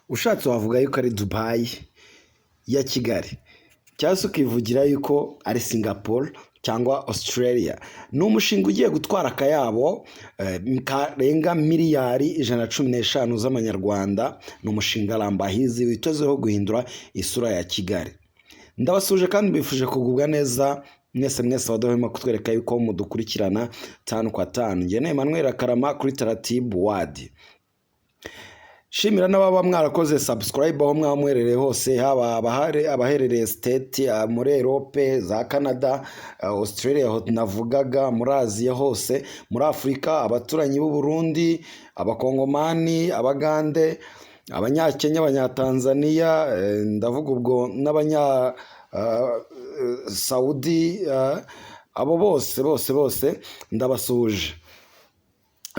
ushatse wavuga yuko ari Dubai ya Kigali, cyangwa se ukivugira yuko ari Singapore cyangwa Australia. Ni umushinga ugiye gutwara akayabo karenga miliyari 115 z'amanyarwanda. Ni umushinga Lambahizi witezweho guhindura isura ya Kigali. Ndabasuje kandi mbifuje kugubwa neza mwese badahwema kutwereka yuko mudukurikirana 5 kwa 5. Nge ne Emmanuel Karama kuri Taratibu Wadi. Shimira n'ababa mwarakoze subscribe aho mwamwerere hose, haba abaherereye state muri Europe, za Canada, Australia ho navugaga, muri Aziya hose, muri Afrika, abaturanyi b'u Burundi, abakongomani, abagande, abanyakenya, abanyatanzania, ndavuga ubwo n'abanya Saudi, abo bose ndabasuje.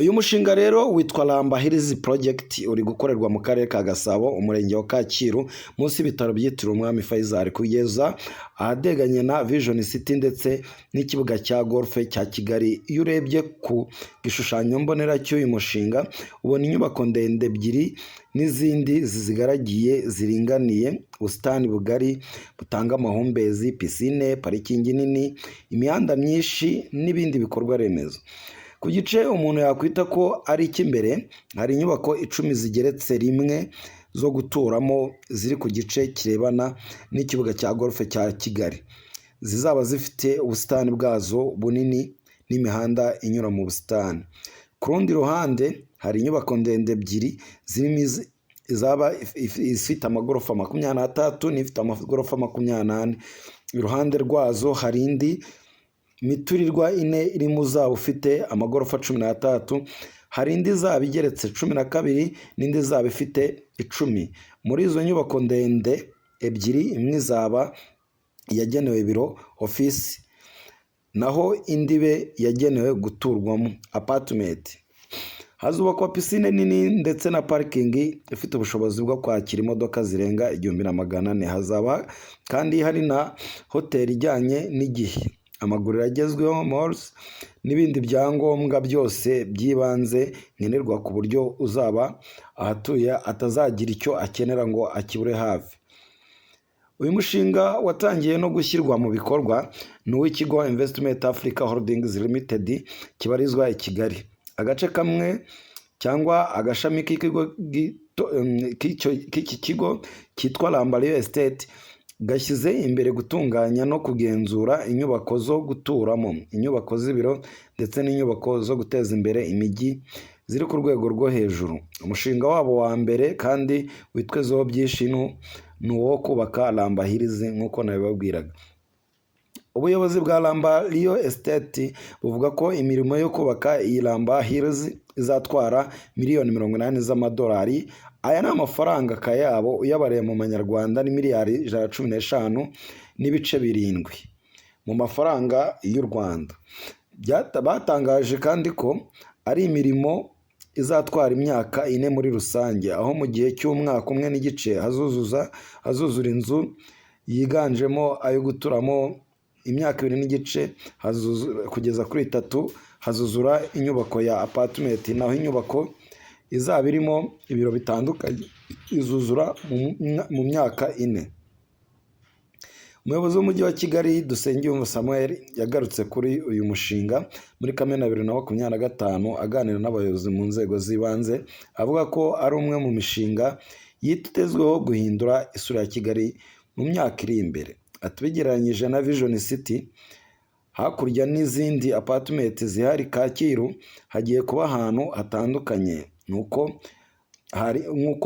Uyu mushinga rero witwa Lambahizi Project uri gukorerwa mu karere ka Gasabo, umurenge wa Kacyiru, munsi y'ibitaro byitiriwe Umwami Faisal, kugeza ahadeganye na Vision City ndetse n'ikibuga cya golf cya Kigali. Iyo urebye ku gishushanyo mbonera cy'uyu mushinga ubona inyubako ndende ebyiri n'izindi zizigaragiye ziringaniye, ubusitani bugari butanga amahumbezi, pisine, parikingi nini, imihanda myinshi n'ibindi bikorwa remezo. Ku gice umuntu yakwita ko ari icy'imbere, hari inyubako 10 zigeretse rimwe zo guturamo ziri ku gice kirebana n'ikibuga cya golf cya Kigali. Zizaba zifite ubusitani bwazo bunini n'imihanda inyura mu busitani. Ku rundi ruhande hari inyubako ndende ebyiri zirimo izaba ifite amagorofa 23 n'ifite amagorofa 28. Iruhande rwazo hari indi miturirwa ine iri mu zaba ufite amagorofa 13, hari indi zaba igeretse 12 n'indi zaba ifite 10. Muri izo nyubako ndende ebyiri, imwe zaba yagenewe biro office, naho indi be yagenewe guturwamo apartment. Hazubakwa pisine nini ndetse na parking ifite ubushobozi bwo kwakira imodoka zirenga 1400. Hazaba kandi hari na hoteli ijyanye n'igihe, amaguriro agezweho, malls n'ibindi byangombwa byose byibanze nkenerwa ku buryo uzaba ahatuye atazagira icyo akenera ngo akibure hafi. Uyu mushinga watangiye no gushyirwa mu bikorwa n'uw'ikigo Investment Africa Holdings Limited kibarizwa i Kigali. Agace kamwe cyangwa agashami k'iki kigo kitwa Lambahizi Estate gashyize imbere gutunganya no kugenzura inyubako zo guturamo, inyubako z'ibiro ndetse n'inyubako zo guteza imbere imijyi ziri ku rwego rwo hejuru. Umushinga wabo wa mbere kandi witwezeho byinshi ni uwo kubaka Lambahizi nk'uko nabibabwiraga. Ubuyobozi bwa Lambahizi Estate buvuga ko imirimo yo kubaka iyi Lambahizi izatwara miliyoni 80 z'amadolari. Aya ni amafaranga kayabo uyabariye mu manyarwanda ni miliyari 115 n'ibice 7 mu mafaranga y'u Rwanda. Batangaje kandi ko ari imirimo izatwara imyaka 4 muri rusange, aho mu gihe cy'umwaka umwe n'igice hazuzura inzu yiganjemo ayo guturamo, imyaka 2 n'igice kugeza kuri 3 hazuzura inyubako ya apartment, naho inyubako izaba irimo ibiro bitandukanye izuzura mu myaka 4. Umuyobozi w'umujyi wa Kigali Dusengiyumva Samuel yagarutse kuri uyu mushinga muri Kamena 2025 aganira n'abayobozi mu nzego z'ibanze, avuga ko ari umwe mu mishinga yitezweho guhindura isura ya Kigali mu myaka iri imbere. Atubigereranyije na Vision City hakurya n'izindi apartment zihari Kacyiru, hagiye kuba ahantu hatandukanye nk'uko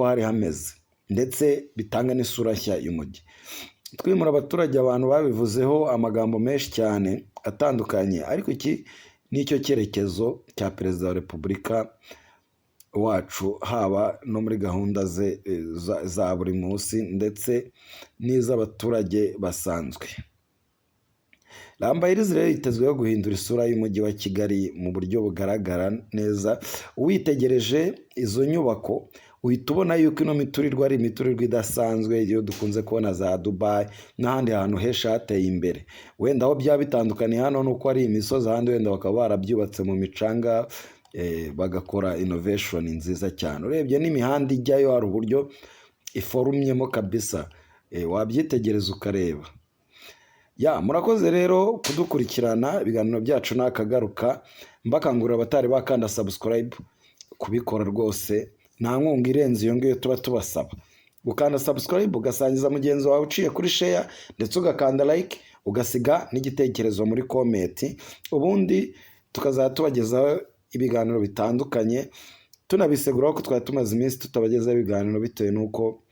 hari hameze, ndetse bitanga n'isura nshya y'umujyi. Twimura abaturage, abantu babivuzeho amagambo menshi cyane atandukanye, ariko iki nicyo cyerekezo cya Perezida wa Repubulika wacu, haba no muri gahunda ze za buri munsi ndetse n'iz'abaturage basanzwe. Lambahizi rero yitezweho guhindura isura y'umujyi wa Kigali mu buryo bugaragara neza. Witegereje izo nyubako uhita ubona yuko ino miturirwa ari imiturirwa idasanzwe iyo dukunze kubona za Dubai n'ahandi hantu henshi hateye imbere. Wenda aho byaba bitandukanye hano nuko ari imisozi, ahandi wenda bakaba barabyubatse mu micanga bagakora innovation nziza cyane. Urebye n'imihanda ijyayo hari uburyo iforumyemo kabisa, wabyitegereza ukareba. Murakoze rero kudukurikirana, ibiganiro byacu nakagaruka, mbakangurira abatari bakanda subscribe kubikora rwose, nta nkunga irenze iyo ngiyo tuba tubasaba. Gukanda subscribe, ugasangiza mugenzi wawe uciye kuri share, ndetse ugakanda like, ugasiga n'igitekerezo muri comment, ubundi tukazajya tubagezaho ibiganiro bitandukanye, tunabiseguraho ko twari tumaze iminsi tutabagezaho ibiganiro bitewe n'uko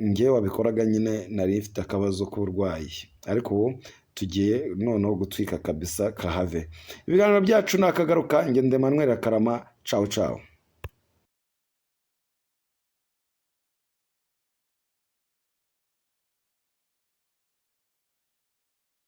ngewe wabikoraga nyine nari mfite akabazo k'uburwayi, ariko ubu tugiye noneho gutwika kabisa kahave. Ibiganiro byacu nakagaruka, ngende Emmanuel Karama, ciao ciao.